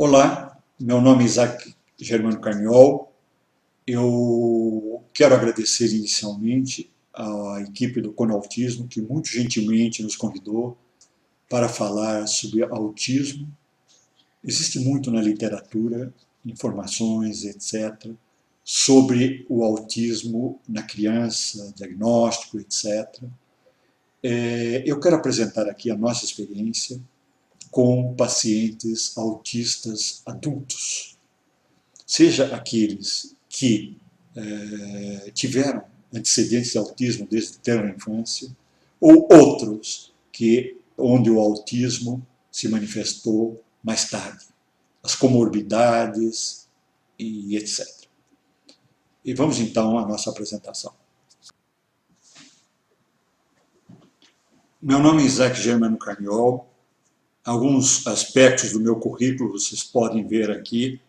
Olá, meu nome é Isaac Germano Carniol. Eu quero agradecer inicialmente à equipe do Conautismo, que muito gentilmente nos convidou para falar sobre autismo. Existe muito na literatura, informações, etc., sobre o autismo na criança, diagnóstico, etc. Eu quero apresentar aqui a nossa experiência com pacientes autistas adultos, seja aqueles que tiveram antecedentes de autismo desde tenra infância, ou outros onde o autismo se manifestou mais tarde, as comorbidades e etc. E vamos então à nossa apresentação. Meu nome é Isaac Germano Carniol. Alguns aspectos do meu currículo vocês podem ver aqui.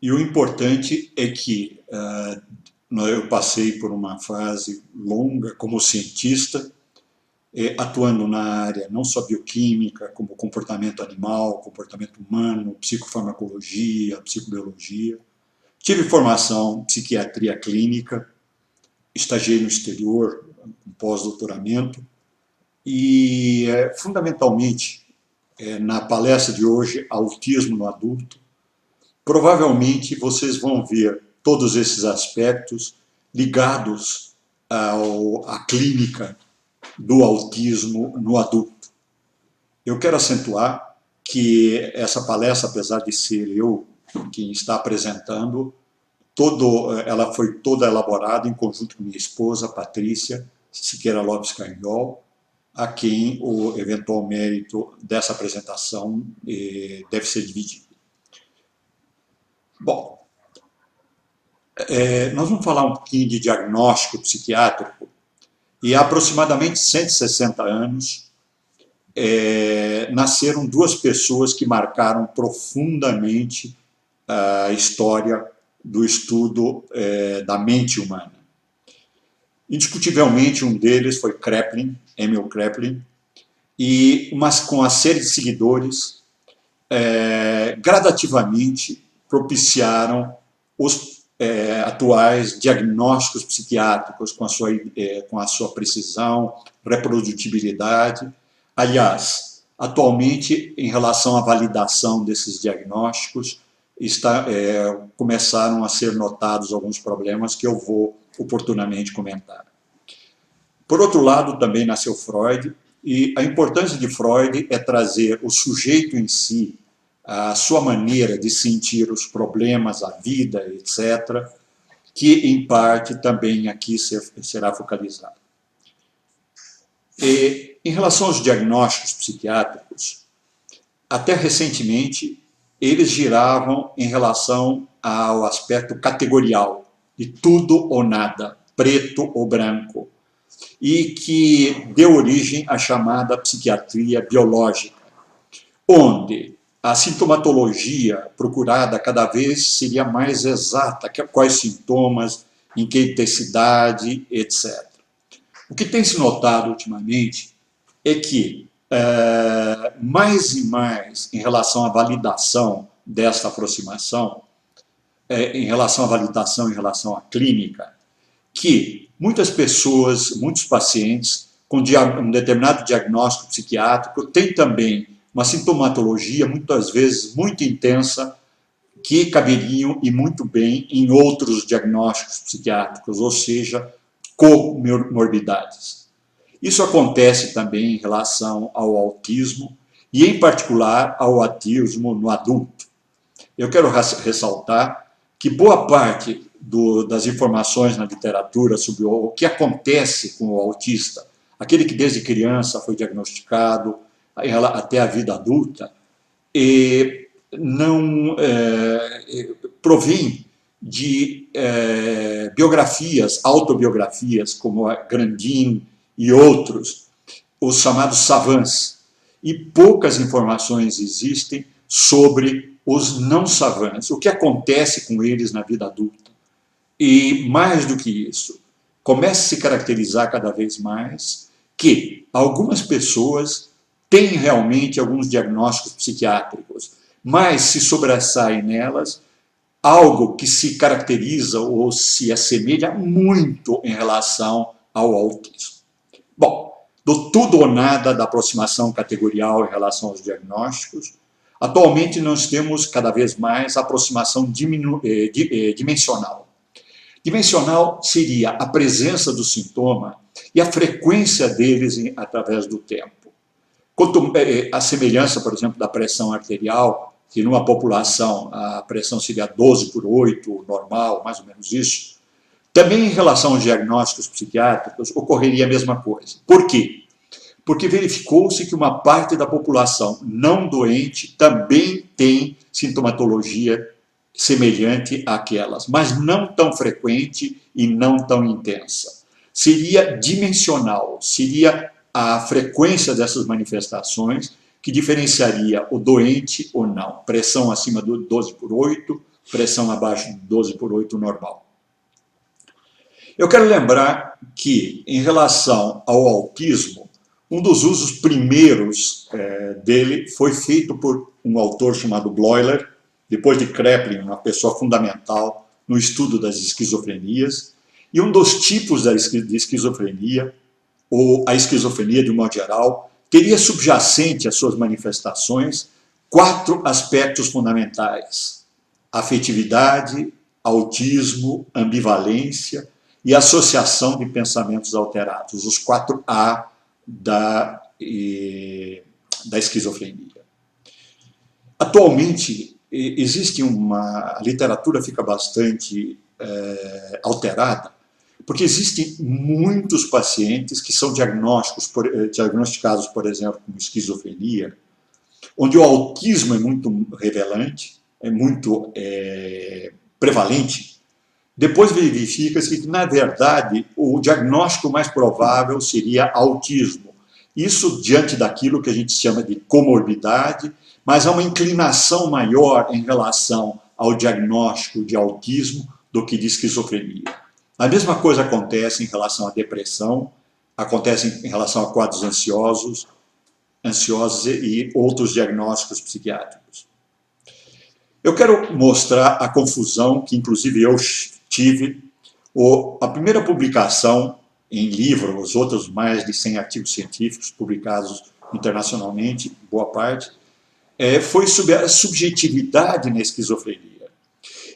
E o importante é que eu passei por uma fase longa como cientista, atuando na área não só bioquímica, como comportamento animal, comportamento humano, psicofarmacologia, psicobiologia. Tive formação em psiquiatria clínica, estagiei no exterior, com pós-doutoramento, e fundamentalmente, na palestra de hoje, Autismo no Adulto, provavelmente vocês vão ver todos esses aspectos ligados à clínica do autismo no adulto. Eu quero acentuar que essa palestra, apesar de ser eu quem está apresentando, ela foi toda elaborada em conjunto com minha esposa, Patrícia Siqueira Lopes Carniol, a quem o eventual mérito dessa apresentação deve ser dividido. Bom, nós vamos falar um pouquinho de diagnóstico psiquiátrico. E há aproximadamente 160 anos nasceram duas pessoas que marcaram profundamente a história do estudo da mente humana. Indiscutivelmente, um deles foi Kraepelin, Emil Kraepelin, mas com a série de seguidores, gradativamente propiciaram os atuais diagnósticos psiquiátricos com a sua precisão, reprodutibilidade. Aliás, atualmente, em relação à validação desses diagnósticos, começaram a ser notados alguns problemas que eu vou oportunamente comentar. Por outro lado, também nasceu Freud, e a importância de Freud é trazer o sujeito em si, a sua maneira de sentir os problemas, a vida, etc., que, em parte, também aqui será focalizado. Em relação aos diagnósticos psiquiátricos, até recentemente, eles giravam em relação ao aspecto categorial, de tudo ou nada, preto ou branco, e que deu origem à chamada psiquiatria biológica, onde a sintomatologia procurada cada vez seria mais exata, quais sintomas, em que intensidade, etc. O que tem se notado ultimamente é que, mais e mais, em relação à validação desta aproximação, em relação à clínica, que muitas pessoas, muitos pacientes com um determinado diagnóstico psiquiátrico têm também uma sintomatologia, muitas vezes, muito intensa, que caberiam e muito bem em outros diagnósticos psiquiátricos, ou seja, comorbidades. Isso acontece também em relação ao autismo e, em particular, ao autismo no adulto. Eu quero ressaltar que boa parte das informações na literatura sobre o que acontece com o autista, aquele que desde criança foi diagnosticado, até a vida adulta, não provém de biografias, autobiografias, como a Grandin e outros, os chamados savants. E poucas informações existem sobre os não savants, o que acontece com eles na vida adulta. E, mais do que isso, começa a se caracterizar cada vez mais que algumas pessoas têm realmente alguns diagnósticos psiquiátricos, mas se sobressai nelas algo que se caracteriza ou se assemelha muito em relação ao autismo. Bom, do tudo ou nada da aproximação categorial em relação aos diagnósticos, atualmente nós temos cada vez mais aproximação dimensional. Dimensional seria a presença do sintoma e a frequência deles através do tempo. Quanto a semelhança, por exemplo, da pressão arterial, que numa população a pressão seria 12/8, normal, mais ou menos isso, também em relação aos diagnósticos psiquiátricos ocorreria a mesma coisa. Por quê? Porque verificou-se que uma parte da população não doente também tem sintomatologia semelhante àquelas, mas não tão frequente e não tão intensa. Seria dimensional, seria a frequência dessas manifestações que diferenciaria o doente ou não. Pressão acima do 12/8, pressão abaixo de 12/8 normal. Eu quero lembrar que, em relação ao autismo, um dos usos primeiros dele foi feito por um autor chamado Bloiler, depois de Kraepelin, uma pessoa fundamental no estudo das esquizofrenias, e um dos tipos de esquizofrenia, ou a esquizofrenia de um modo geral, teria subjacente às suas manifestações 4 aspectos fundamentais: afetividade, autismo, ambivalência e associação de pensamentos alterados, os 4A da esquizofrenia. Atualmente, a literatura fica bastante alterada, porque existem muitos pacientes que são diagnosticados, por exemplo, com esquizofrenia, onde o autismo é muito revelante, é muito prevalente. Depois verifica-se que, na verdade, o diagnóstico mais provável seria autismo. Isso diante daquilo que a gente chama de comorbidade, mas há uma inclinação maior em relação ao diagnóstico de autismo do que de esquizofrenia. A mesma coisa acontece em relação à depressão, acontece em relação a quadros ansiosos e outros diagnósticos psiquiátricos. Eu quero mostrar a confusão que, inclusive, eu tive. A primeira publicação em livro, os outros mais de 100 artigos científicos publicados internacionalmente, boa parte, foi sobre a subjetividade na esquizofrenia.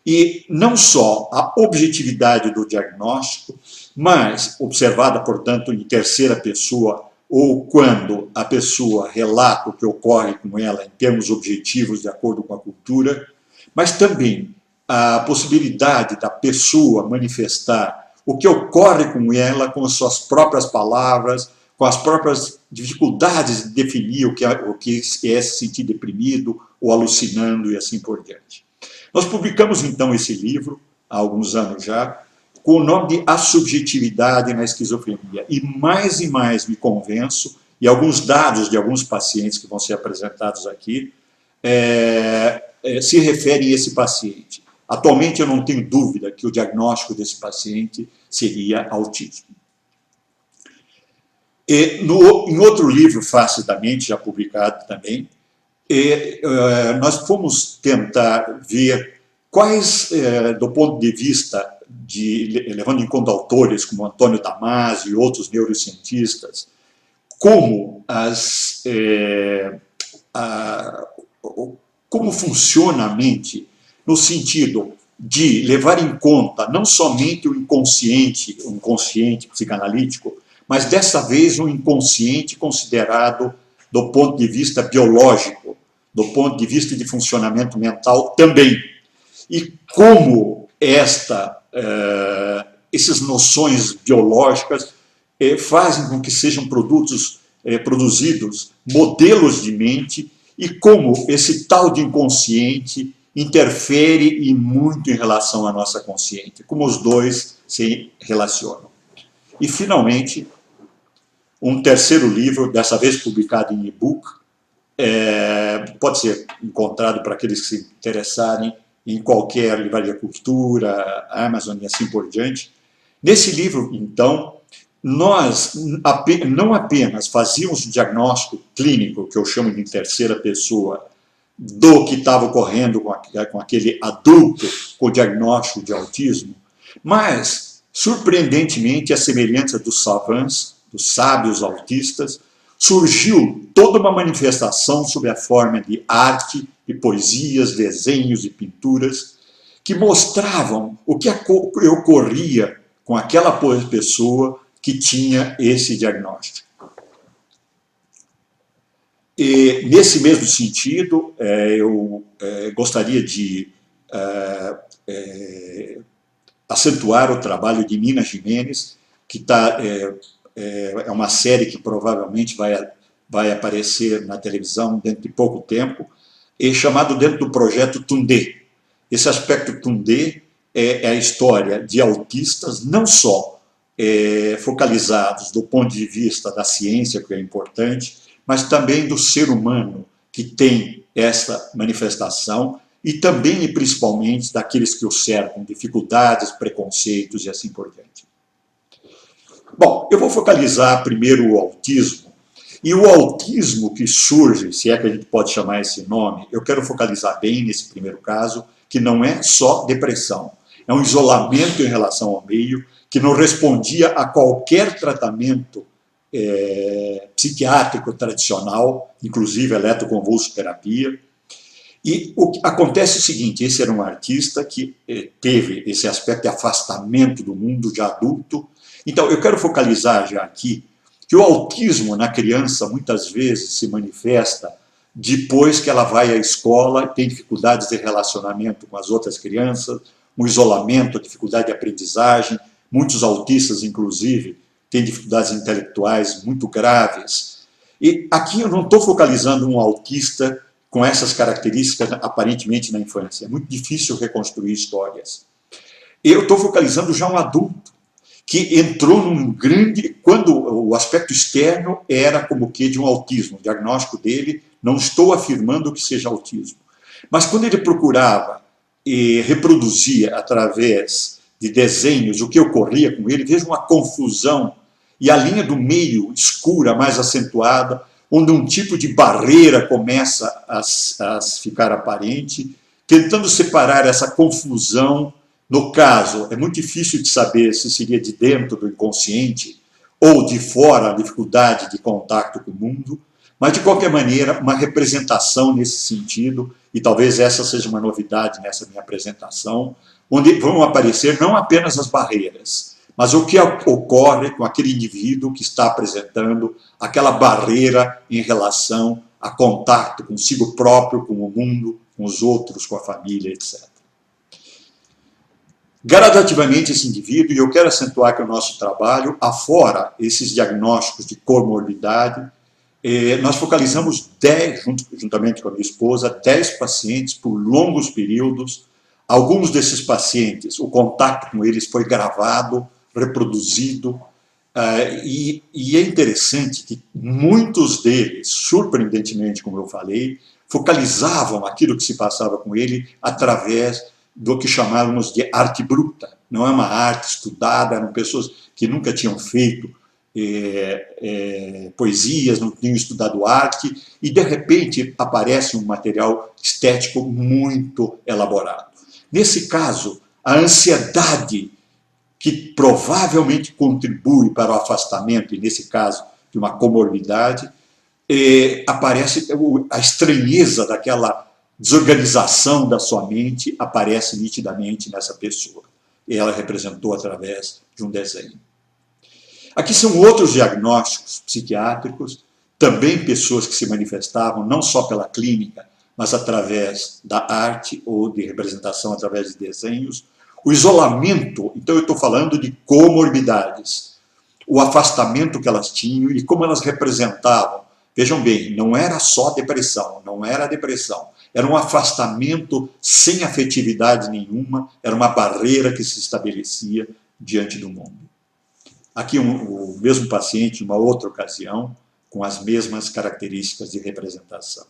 E não só a objetividade do diagnóstico, mas observada, portanto, em terceira pessoa, ou quando a pessoa relata o que ocorre com ela em termos objetivos, de acordo com a cultura, mas também a possibilidade da pessoa manifestar o que ocorre com ela com as suas próprias palavras, com as próprias dificuldades de definir o que é se sentir deprimido ou alucinando e assim por diante. Nós publicamos, então, esse livro, há alguns anos já, com o nome de A Subjetividade na Esquizofrenia. E mais me convenço, e alguns dados de alguns pacientes que vão ser apresentados aqui, se referem a esse paciente. Atualmente, eu não tenho dúvida que o diagnóstico desse paciente seria autismo. Em outro livro, Faces da Mente, já publicado também, nós fomos tentar ver quais, do ponto de vista levando em conta autores como Antônio Damasio e outros neurocientistas, como como funciona a mente no sentido de levar em conta não somente o inconsciente psicanalítico, mas dessa vez um inconsciente considerado do ponto de vista biológico, do ponto de vista de funcionamento mental também. E como essas noções biológicas fazem com que sejam produzidos modelos de mente e como esse tal de inconsciente interfere muito em relação à nossa consciente, como os dois se relacionam. E, finalmente, um terceiro livro, dessa vez publicado em e-book, pode ser encontrado para aqueles que se interessarem em qualquer livraria Cultura, Amazon e assim por diante. Nesse livro, então, nós não apenas fazíamos o diagnóstico clínico, que eu chamo de terceira pessoa, do que estava ocorrendo com aquele adulto com diagnóstico de autismo, mas, surpreendentemente, a semelhança dos savants, dos sábios autistas, surgiu toda uma manifestação sob a forma de arte, de poesias, desenhos e pinturas, que mostravam o que ocorria com aquela pessoa que tinha esse diagnóstico. E, nesse mesmo sentido, eu gostaria de acentuar o trabalho de Nina Giménez, que é uma série que provavelmente vai aparecer na televisão dentro de pouco tempo, e chamado dentro do projeto Tundê. Esse aspecto Tundê é a história de autistas, não só focalizados do ponto de vista da ciência, que é importante, mas também do ser humano que tem essa manifestação e também e principalmente daqueles que o cercam, dificuldades, preconceitos e assim por diante. Bom, eu vou focalizar primeiro o autismo. E o autismo que surge, se é que a gente pode chamar esse nome, eu quero focalizar bem nesse primeiro caso, que não é só depressão. É um isolamento em relação ao meio, que não respondia a qualquer tratamento psiquiátrico tradicional, inclusive eletroconvulsoterapia. E acontece o seguinte, esse era um artista que teve esse aspecto de afastamento do mundo de adulto. Então, eu quero focalizar já aqui que o autismo na criança muitas vezes se manifesta depois que ela vai à escola, tem dificuldades de relacionamento com as outras crianças, um isolamento, dificuldade de aprendizagem, muitos autistas, inclusive, têm dificuldades intelectuais muito graves. E aqui eu não estou focalizando um autista com essas características aparentemente na infância. É muito difícil reconstruir histórias. Eu estou focalizando já um adulto que entrou num grande... Quando o aspecto externo era como que de um autismo, o diagnóstico dele, não estou afirmando que seja autismo. Mas quando ele procurava e reproduzia através de desenhos o que ocorria com ele, veja uma confusão e a linha do meio escura, mais acentuada, onde um tipo de barreira começa a ficar aparente, tentando separar essa confusão. No caso, é muito difícil de saber se seria de dentro do inconsciente ou de fora, a dificuldade de contato com o mundo, mas, de qualquer maneira, uma representação nesse sentido, e talvez essa seja uma novidade nessa minha apresentação, onde vão aparecer não apenas as barreiras, mas o que ocorre com aquele indivíduo que está apresentando aquela barreira em relação a contato consigo próprio, com o mundo, com os outros, com a família, etc. Gradativamente esse indivíduo, e eu quero acentuar que o nosso trabalho, afora esses diagnósticos de comorbidade, nós focalizamos 10, juntamente com a minha esposa, 10 pacientes por longos períodos. Alguns desses pacientes, o contato com eles foi gravado, reproduzido, e é interessante que muitos deles, surpreendentemente, como eu falei, focalizavam aquilo que se passava com ele através do que chamávamos de arte bruta. Não é uma arte estudada, eram pessoas que nunca tinham feito poesias, não tinham estudado arte, e de repente aparece um material estético muito elaborado. Nesse caso, a ansiedade que provavelmente contribui para o afastamento, e nesse caso de uma comorbidade, aparece a estranheza daquela desorganização da sua mente, aparece nitidamente nessa pessoa. E ela representou através de um desenho. Aqui são outros diagnósticos psiquiátricos, também pessoas que se manifestavam não só pela clínica, mas através da arte ou de representação através de desenhos. O isolamento, então eu estou falando de comorbidades, o afastamento que elas tinham e como elas representavam. Vejam bem, não era só depressão, não era depressão, era um afastamento sem afetividade nenhuma, era uma barreira que se estabelecia diante do mundo. Aqui o mesmo paciente, em uma outra ocasião, com as mesmas características de representação.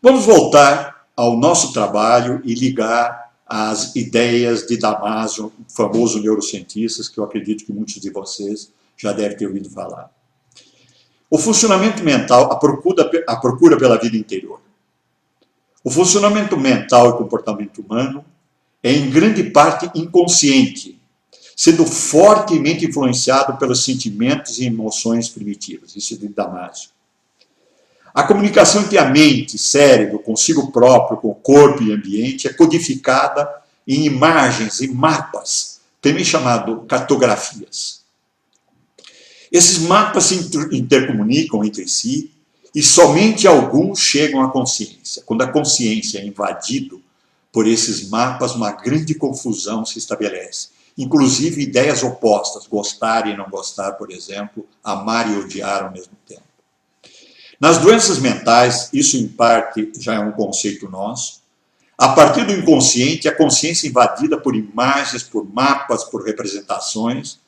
Vamos voltar ao nosso trabalho e ligar as ideias de Damasio, o famoso neurocientista, que eu acredito que muitos de vocês já devem ter ouvido falar. O funcionamento mental, a procura pela vida interior. O funcionamento mental e comportamento humano é em grande parte inconsciente, sendo fortemente influenciado pelos sentimentos e emoções primitivas. Isso é de Damasio. A comunicação entre a mente, cérebro, consigo próprio, com o corpo e ambiente é codificada em imagens e mapas, também chamado cartografias. Esses mapas se intercomunicam entre si e somente alguns chegam à consciência. Quando a consciência é invadida por esses mapas, uma grande confusão se estabelece. Inclusive ideias opostas, gostar e não gostar, por exemplo, amar e odiar ao mesmo tempo. Nas doenças mentais, isso em parte já é um conceito nosso. A partir do inconsciente, a consciência invadida por imagens, por mapas, por representações,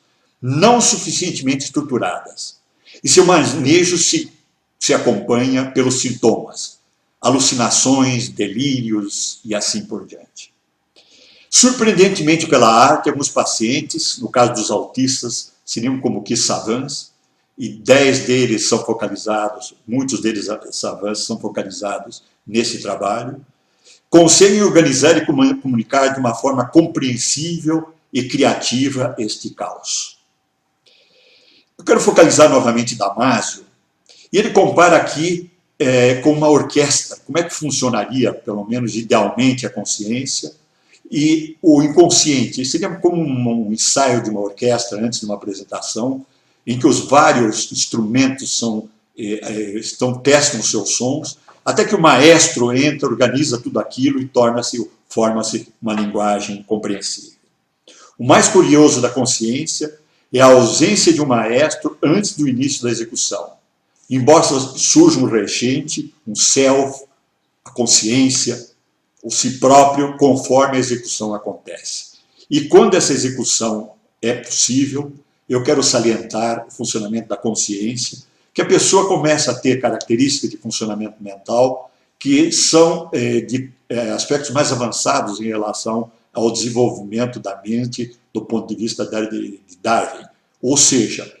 não suficientemente estruturadas. E seu manejo se acompanha pelos sintomas, alucinações, delírios e assim por diante. Surpreendentemente pela arte, alguns pacientes, no caso dos autistas, seriam como que savants, e 10 deles são focalizados, muitos deles savants são focalizados nesse trabalho, conseguem organizar e comunicar de uma forma compreensível e criativa este caos. Eu quero focalizar novamente Damasio, e ele compara aqui com uma orquestra, como é que funcionaria, pelo menos idealmente, a consciência, e o inconsciente. Seria como um ensaio de uma orquestra antes de uma apresentação, em que os vários instrumentos testam os seus sons, até que o maestro entra, organiza tudo aquilo e forma-se uma linguagem compreensível. O mais curioso da consciência é a ausência de um maestro antes do início da execução. Embora surja um regente, um self, a consciência, o si próprio, conforme a execução acontece. E quando essa execução é possível, eu quero salientar o funcionamento da consciência, que a pessoa começa a ter características de funcionamento mental que são de aspectos mais avançados em relação ao desenvolvimento da mente do ponto de vista de Darwin. Ou seja,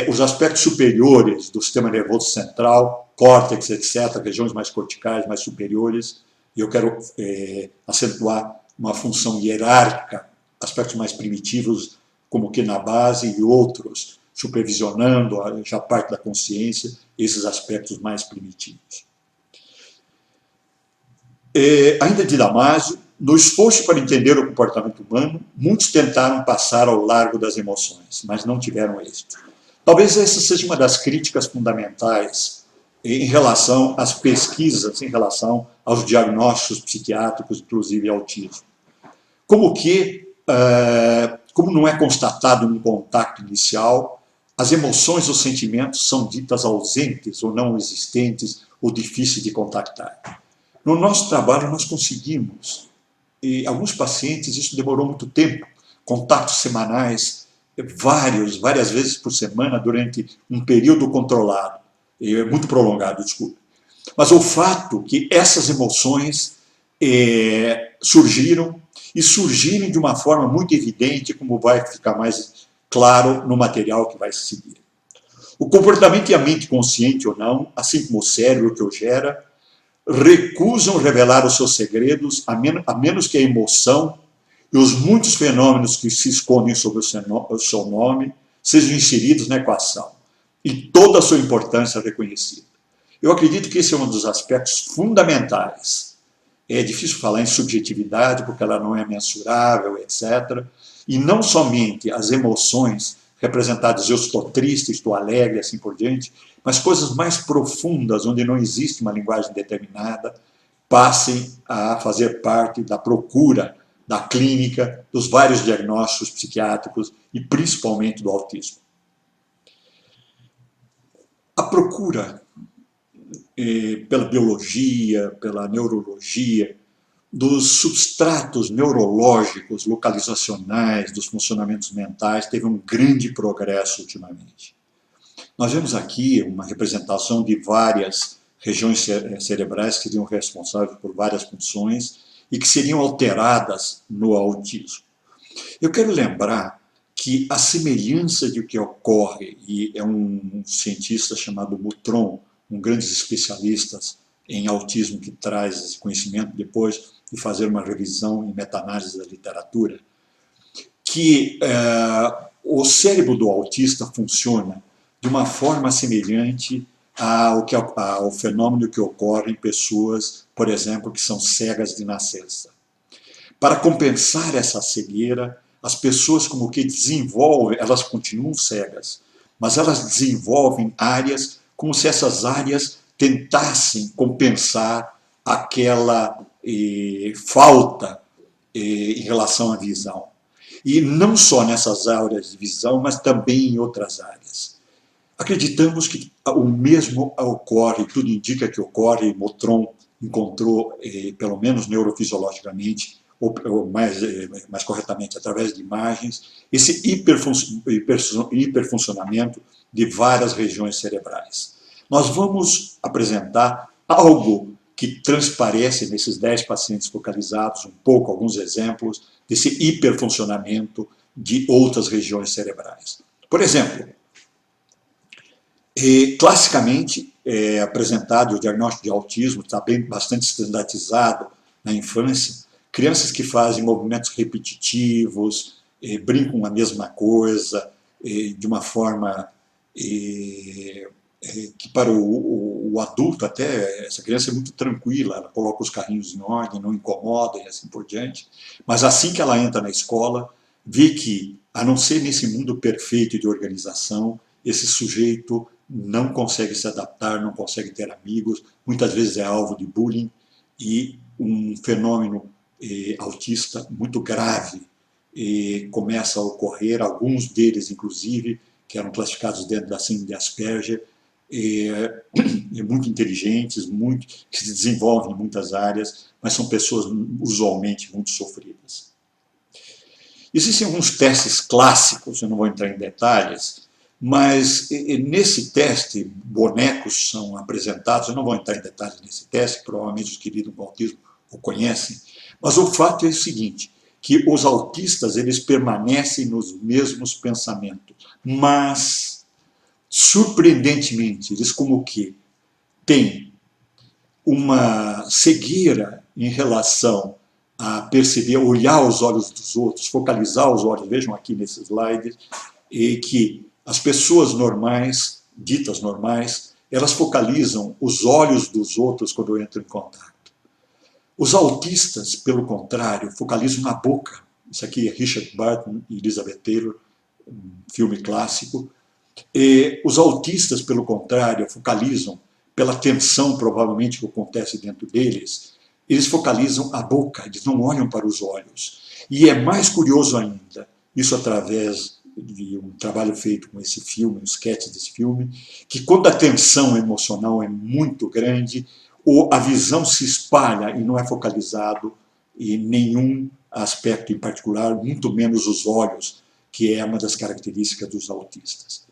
os aspectos superiores do sistema nervoso central, córtex, etc., regiões mais corticais, mais superiores, e eu quero acentuar uma função hierárquica, aspectos mais primitivos, como que na base, e outros, supervisionando já parte da consciência, esses aspectos mais primitivos. Ainda de Damasio, no esforço para entender o comportamento humano, muitos tentaram passar ao largo das emoções, mas não tiveram êxito. Talvez essa seja uma das críticas fundamentais em relação às pesquisas, em relação aos diagnósticos psiquiátricos, inclusive autismo. Como não é constatado no contato inicial, as emoções ou sentimentos são ditas ausentes ou não existentes ou difíceis de contactar. No nosso trabalho nós conseguimos, e alguns pacientes isso demorou muito tempo, contatos semanais, várias vezes por semana durante um período controlado, muito prolongado, desculpe. Mas o fato que essas emoções surgiram de uma forma muito evidente, como vai ficar mais claro no material que vai seguir. O comportamento e a mente, consciente ou não, assim como o cérebro que o gera, recusam revelar os seus segredos, a menos que a emoção e os muitos fenômenos que se escondem sob o seu nome sejam inseridos na equação e toda a sua importância reconhecida. Eu acredito que esse é um dos aspectos fundamentais. É difícil falar em subjetividade porque ela não é mensurável, etc. E não somente as emoções representadas, eu estou triste, estou alegre, assim por diante, mas coisas mais profundas, onde não existe uma linguagem determinada, passem a fazer parte da procura da clínica, dos vários diagnósticos psiquiátricos e principalmente do autismo. A procura pela biologia, pela neurologia, dos substratos neurológicos, localizacionais, dos funcionamentos mentais, teve um grande progresso ultimamente. Nós vemos aqui uma representação de várias regiões cerebrais que seriam responsáveis por várias funções e que seriam alteradas no autismo. Eu quero lembrar que a semelhança de o que ocorre, e é um cientista chamado Boutron, um grande especialista em autismo que traz esse conhecimento depois de fazer uma revisão e meta-análise da literatura, que o cérebro do autista funciona de uma forma semelhante ao fenômeno que ocorre em pessoas, por exemplo, que são cegas de nascença. Para compensar essa cegueira, as pessoas como que desenvolvem, elas continuam cegas, mas elas desenvolvem áreas como se essas áreas tentassem compensar aquela falta em relação à visão. E não só nessas áreas de visão, mas também em outras áreas. Acreditamos que o mesmo ocorre, tudo indica que ocorre, Motron encontrou, pelo menos neurofisiologicamente, ou mais corretamente, através de imagens, esse hiperfuncionamento de várias regiões cerebrais. Nós vamos apresentar algo que transparece nesses 10 pacientes focalizados, um pouco, alguns exemplos, desse hiperfuncionamento de outras regiões cerebrais. Por exemplo, classicamente é apresentado o diagnóstico de autismo, está bastante estandarizado na infância, crianças que fazem movimentos repetitivos, brincam a mesma coisa, de uma forma que para o adulto até, essa criança é muito tranquila, ela coloca os carrinhos em ordem, não incomoda e assim por diante, mas assim que ela entra na escola, vê que, a não ser nesse mundo perfeito de organização, esse sujeito não consegue se adaptar, não consegue ter amigos, muitas vezes é alvo de bullying e um fenômeno autista muito grave começa a ocorrer, alguns deles, inclusive, que eram classificados dentro da síndrome de Asperger, muito inteligentes, que se desenvolvem em muitas áreas, mas são pessoas usualmente muito sofridas. Existem alguns testes clássicos, eu não vou entrar em detalhes, mas nesse teste, bonecos são apresentados, eu não vou entrar em detalhes nesse teste, provavelmente os queridos com autismo o conhecem, mas o fato é o seguinte, que os autistas eles permanecem nos mesmos pensamentos, mas, surpreendentemente, eles como que têm uma cegueira em relação a perceber, olhar os olhos dos outros, focalizar os olhos, vejam aqui nesse slide, e que as pessoas normais, ditas normais, elas focalizam os olhos dos outros quando entram em contato. Os autistas, pelo contrário, focalizam na boca. Isso aqui é Richard Barton e Elizabeth Taylor, um filme clássico. E os autistas, pelo contrário, focalizam pela tensão, provavelmente, que acontece dentro deles. Eles focalizam a boca, eles não olham para os olhos. E é mais curioso ainda, isso através de um trabalho feito com esse filme, um sketch desse filme, que quando a tensão emocional é muito grande, a visão se espalha e não é focalizado em nenhum aspecto em particular, muito menos os olhos, que é uma das características dos autistas.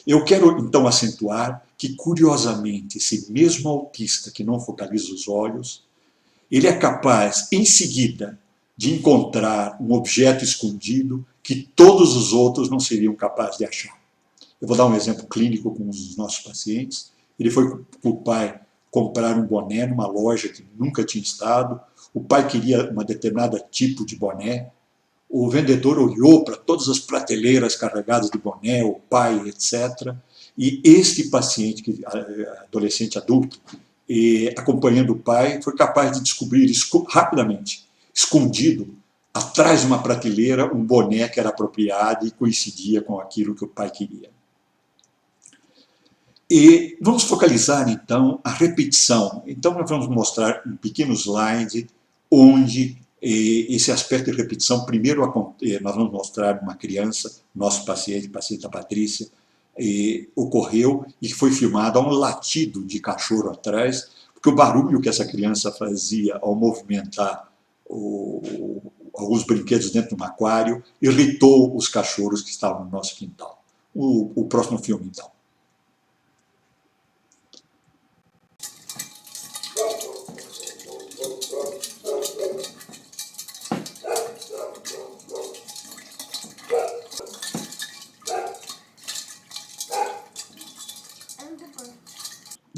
Eu quero, então, acentuar que, curiosamente, esse mesmo autista que não focaliza os olhos, ele é capaz, em seguida, de encontrar um objeto escondido que todos os outros não seriam capazes de achar. Eu vou dar um exemplo clínico com um dos nossos pacientes. Ele foi com o pai comprar um boné numa loja que nunca tinha estado. O pai queria um determinado tipo de boné. O vendedor olhou para todas as prateleiras carregadas de boné, o pai, etc. E este paciente, adolescente adulto, acompanhando o pai, foi capaz de descobrir rapidamente, escondido, atrás de uma prateleira, um boné que era apropriado e coincidia com aquilo que o pai queria. E vamos focalizar, então, a repetição. Então, nós vamos mostrar um pequeno slide onde esse aspecto de repetição, primeiro nós vamos mostrar uma criança, nosso paciente, paciente da Patrícia, ocorreu e foi filmado a um latido de cachorro atrás, porque o barulho que essa criança fazia ao movimentar alguns brinquedos dentro de um aquário irritou os cachorros que estavam no nosso quintal. O próximo filme, então.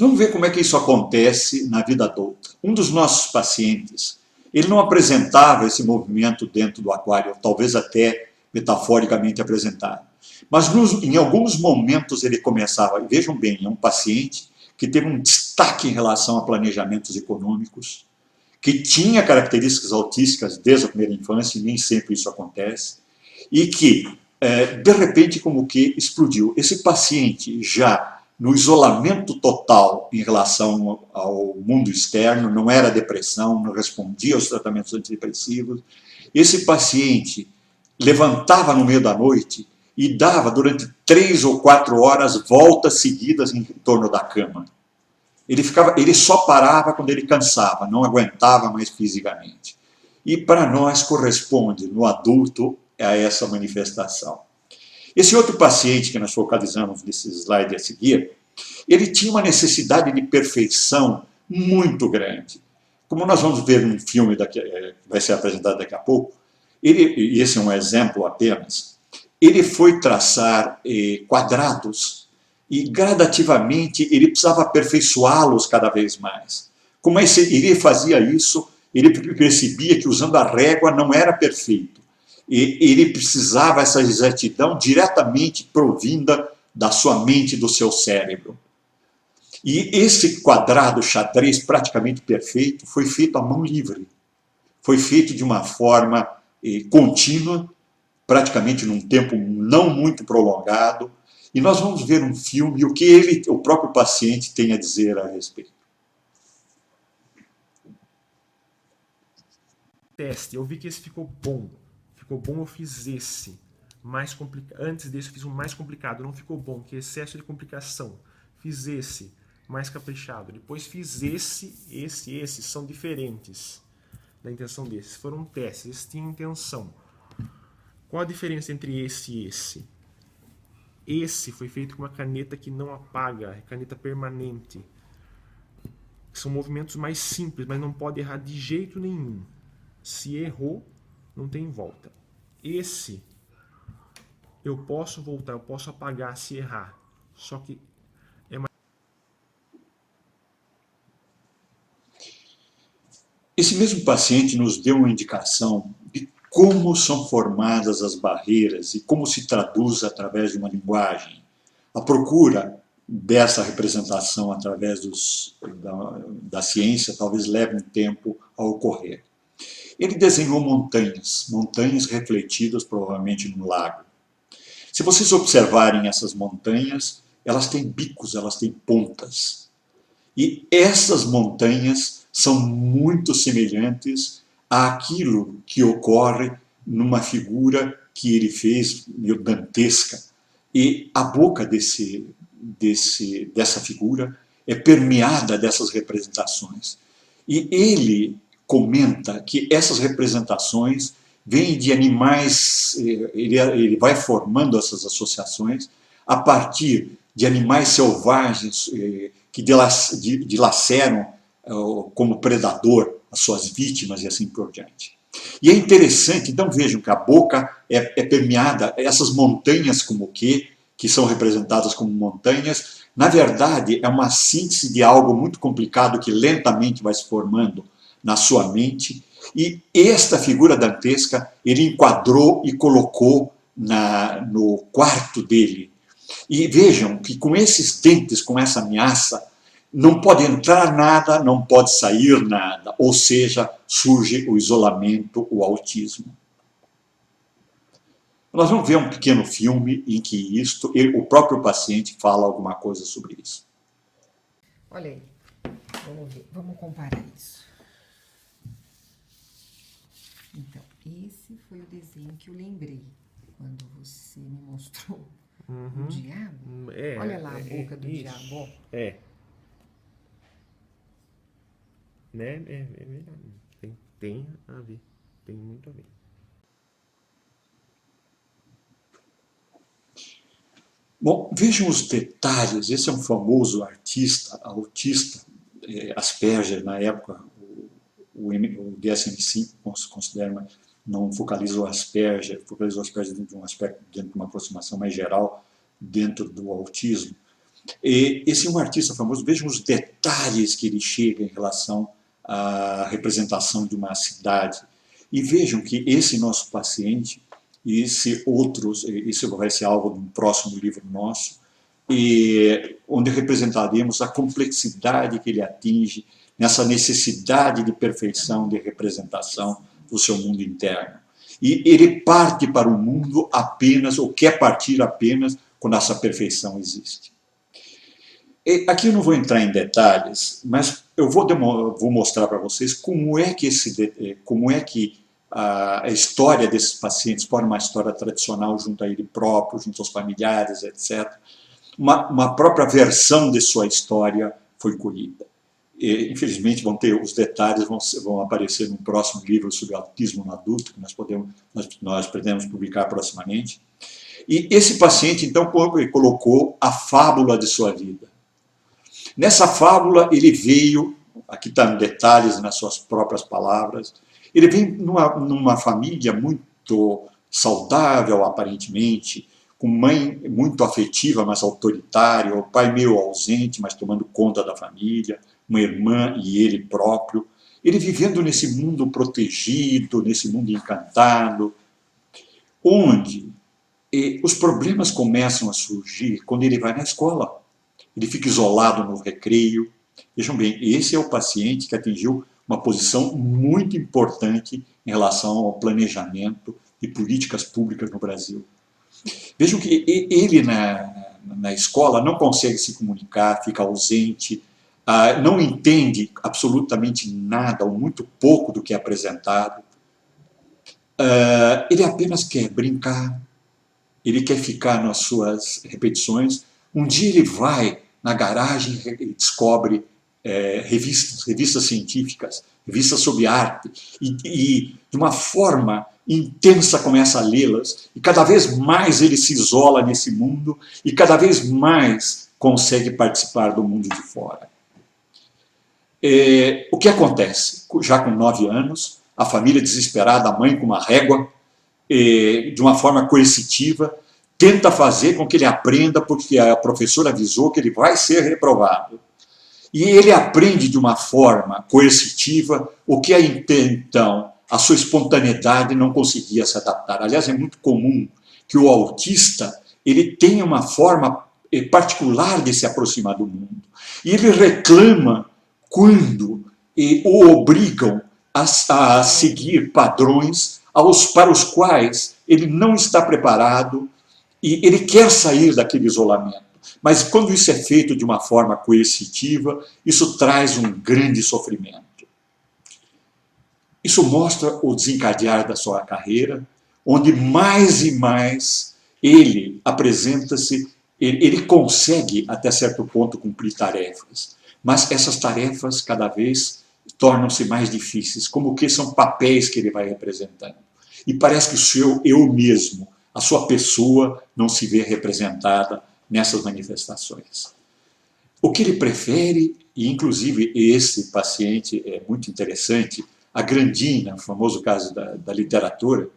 Vamos ver como é que isso acontece na vida adulta. Um dos nossos pacientes, ele não apresentava esse movimento dentro do aquário, talvez até metaforicamente apresentado. Mas em alguns momentos ele começava, e vejam bem, é um paciente que teve um destaque em relação a planejamentos econômicos, que tinha características autísticas desde a primeira infância, e nem sempre isso acontece, e que, de repente, como que explodiu. Esse paciente já no isolamento total em relação ao mundo externo, não era depressão, não respondia aos tratamentos antidepressivos. Esse paciente levantava no meio da noite e dava, durante 3 ou 4 horas, voltas seguidas em torno da cama. Ele só parava quando ele cansava, não aguentava mais fisicamente. E para nós corresponde, no adulto, a essa manifestação. Esse outro paciente que nós focalizamos nesse slide a seguir, ele tinha uma necessidade de perfeição muito grande. Como nós vamos ver num filme que vai ser apresentado daqui a pouco, e esse é um exemplo apenas, ele foi traçar quadrados e gradativamente ele precisava aperfeiçoá-los cada vez mais. Como ele fazia isso, ele percebia que usando a régua não era perfeito. E ele precisava essa exatidão diretamente provinda da sua mente, do seu cérebro. E esse quadrado xadrez praticamente perfeito foi feito à mão livre. Foi feito de uma forma contínua, praticamente num tempo não muito prolongado. E nós vamos ver um filme e o que o próprio paciente tem a dizer a respeito. Teste, eu vi que esse ficou bom. Ficou bom, eu fiz esse. Mais complicado. Antes desse eu fiz um mais complicado, não ficou bom, que é excesso de complicação. Fiz esse, mais caprichado. Depois fiz esse, são diferentes da intenção desses. Foram testes, esse tinha intenção. Qual a diferença entre esse e esse? Esse foi feito com uma caneta que não apaga, é caneta permanente. São movimentos mais simples, mas não pode errar de jeito nenhum. Se errou, não tem volta. Esse, eu posso voltar, eu posso apagar se errar. Só que é mais... Esse mesmo paciente nos deu uma indicação de como são formadas as barreiras e como se traduz através de uma linguagem. A procura dessa representação através da ciência talvez leve um tempo a ocorrer. Ele desenhou montanhas refletidas provavelmente no lago. Se vocês observarem essas montanhas, elas têm bicos, elas têm pontas. E essas montanhas são muito semelhantes àquilo que ocorre numa figura que ele fez, meio dantesca. E a boca dessa figura é permeada dessas representações. E ele comenta que essas representações vêm de animais, ele vai formando essas associações a partir de animais selvagens que dilaceram como predador as suas vítimas e assim por diante. E é interessante, então vejam que a boca é permeada, essas montanhas como que são representadas como montanhas, na verdade é uma síntese de algo muito complicado que lentamente vai se formando na sua mente, e esta figura dantesca ele enquadrou e colocou no quarto dele. E vejam que com esses dentes, com essa ameaça, não pode entrar nada, não pode sair nada, ou seja, surge o isolamento, o autismo. Nós vamos ver um pequeno filme em que o próprio paciente fala alguma coisa sobre isso. Olha aí, vamos ver, vamos comparar isso. Então, esse foi o desenho que eu lembrei quando você me mostrou o diabo. Olha lá a boca do diabo. Ó. Né? É verdade. Tem a ver. Tem muito a ver. Bom, vejam os detalhes. Esse é um famoso autista, Asperger, na época, o DSM-5 considera, não focaliza o Asperger dentro de um aspecto, dentro de uma aproximação mais geral, dentro do autismo. Esse é um artista famoso, vejam os detalhes que ele chega em relação à representação de uma cidade. E vejam que esse nosso paciente, e isso vai ser alvo de um próximo livro nosso, onde representaremos a complexidade que ele atinge nessa necessidade de perfeição, de representação do seu mundo interno. E ele parte para o mundo apenas, ou quer partir apenas, quando essa perfeição existe. Aqui eu não vou entrar em detalhes, mas eu vou mostrar para vocês como é que a história desses pacientes pode uma história tradicional junto a ele próprio, junto aos familiares, etc. Uma própria versão de sua história foi colhida. Infelizmente, os detalhes vão aparecer no próximo livro sobre autismo no adulto, que nós pretendemos publicar proximamente. E esse paciente, então, colocou a fábula de sua vida. Nessa fábula, ele veio, aqui está em detalhes nas suas próprias palavras, ele vem numa família muito saudável, aparentemente, com mãe muito afetiva, mas autoritária, o pai meio ausente, mas tomando conta da família, uma irmã e ele próprio. Ele vivendo nesse mundo protegido, nesse mundo encantado, onde os problemas começam a surgir quando ele vai na escola. Ele fica isolado no recreio. Vejam bem, esse é o paciente que atingiu uma posição muito importante em relação ao planejamento de políticas públicas no Brasil. Vejam que ele na escola não consegue se comunicar, fica ausente, não entende absolutamente nada ou muito pouco do que é apresentado. Ele apenas quer brincar, ele quer ficar nas suas repetições. Um dia ele vai na garagem e descobre revistas científicas, revistas sobre arte, e de uma forma intensa começa a lê-las, e cada vez mais ele se isola nesse mundo, e cada vez mais consegue participar do mundo de fora. O que acontece? Já com 9 anos, a família desesperada, a mãe com uma régua, de uma forma coercitiva, tenta fazer com que ele aprenda, porque a professora avisou que ele vai ser reprovado. E ele aprende de uma forma coercitiva, o que então a sua espontaneidade não conseguia se adaptar. Aliás, é muito comum que o autista ele tenha uma forma particular de se aproximar do mundo. E ele reclama quando o obrigam a seguir padrões para os quais ele não está preparado e ele quer sair daquele isolamento. Mas quando isso é feito de uma forma coercitiva, isso traz um grande sofrimento. Isso mostra o desencadear da sua carreira, onde mais e mais ele apresenta-se, ele consegue até certo ponto cumprir tarefas, mas essas tarefas cada vez tornam-se mais difíceis, como que são papéis que ele vai representando. E parece que o seu eu mesmo, a sua pessoa, não se vê representada nessas manifestações. O que ele prefere, e inclusive esse paciente é muito interessante, a Grandina, o famoso caso da literatura,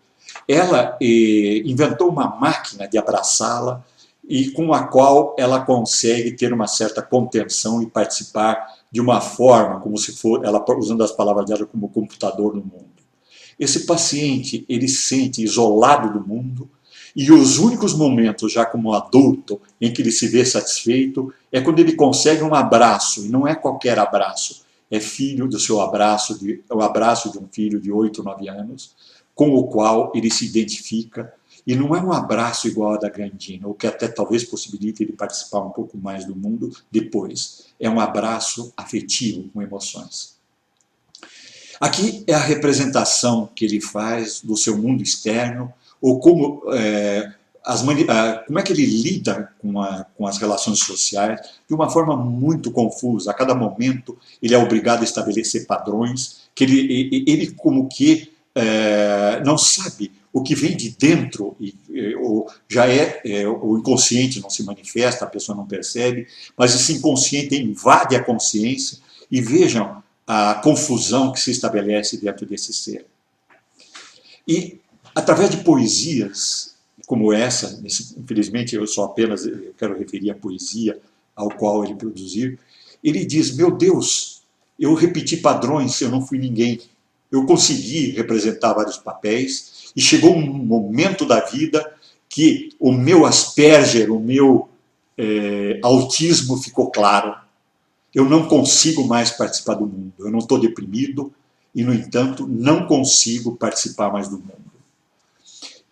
ela inventou uma máquina de abraçá-la e com a qual ela consegue ter uma certa contenção e participar de uma forma, como se for, ela usando as palavras dela, como computador no mundo. Esse paciente, ele se sente isolado do mundo, e os únicos momentos, já como adulto, em que ele se vê satisfeito, é quando ele consegue um abraço, e não é qualquer abraço, é filho do seu abraço, o abraço de um filho de 8, 9 anos, com o qual ele se identifica, e não é um abraço igual ao da Grandina, o que até talvez possibilite ele participar um pouco mais do mundo depois. É um abraço afetivo, com emoções. Aqui é a representação que ele faz do seu mundo externo, ou como é que ele lida com as relações sociais de uma forma muito confusa. A cada momento ele é obrigado a estabelecer padrões, que ele como que não sabe o que vem de dentro, ou o inconsciente não se manifesta, a pessoa não percebe, mas esse inconsciente invade a consciência, e vejam a confusão que se estabelece dentro desse ser. E através de poesias como essa, infelizmente eu quero referir a poesia ao qual ele produziu, ele diz, meu Deus, eu repeti padrões, eu não fui ninguém. Eu consegui representar vários papéis e chegou um momento da vida que o meu Asperger, o meu autismo ficou claro. Eu não consigo mais participar do mundo. Eu não estou deprimido e, no entanto, não consigo participar mais do mundo.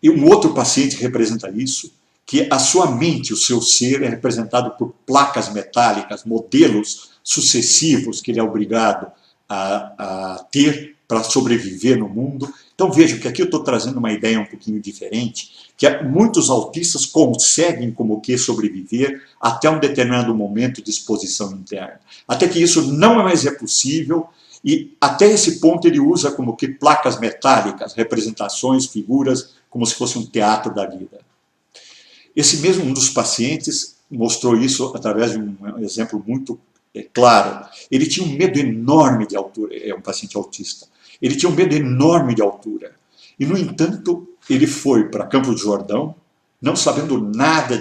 E um outro paciente representa isso, que a sua mente, o seu ser, é representado por placas metálicas, modelos sucessivos que ele é obrigado a ter para sobreviver no mundo. Então vejam que aqui eu estou trazendo uma ideia um pouquinho diferente, que muitos autistas conseguem como que sobreviver até um determinado momento de exposição interna. Até que isso não mais é possível, e até esse ponto ele usa como que placas metálicas, representações, figuras, como se fosse um teatro da vida. Esse mesmo um dos pacientes mostrou isso através de um exemplo muito claro. Ele tinha um medo enorme de altura, é um paciente autista. Ele tinha um medo enorme de altura. E, no entanto, ele foi para Campos do Jordão, não sabendo nada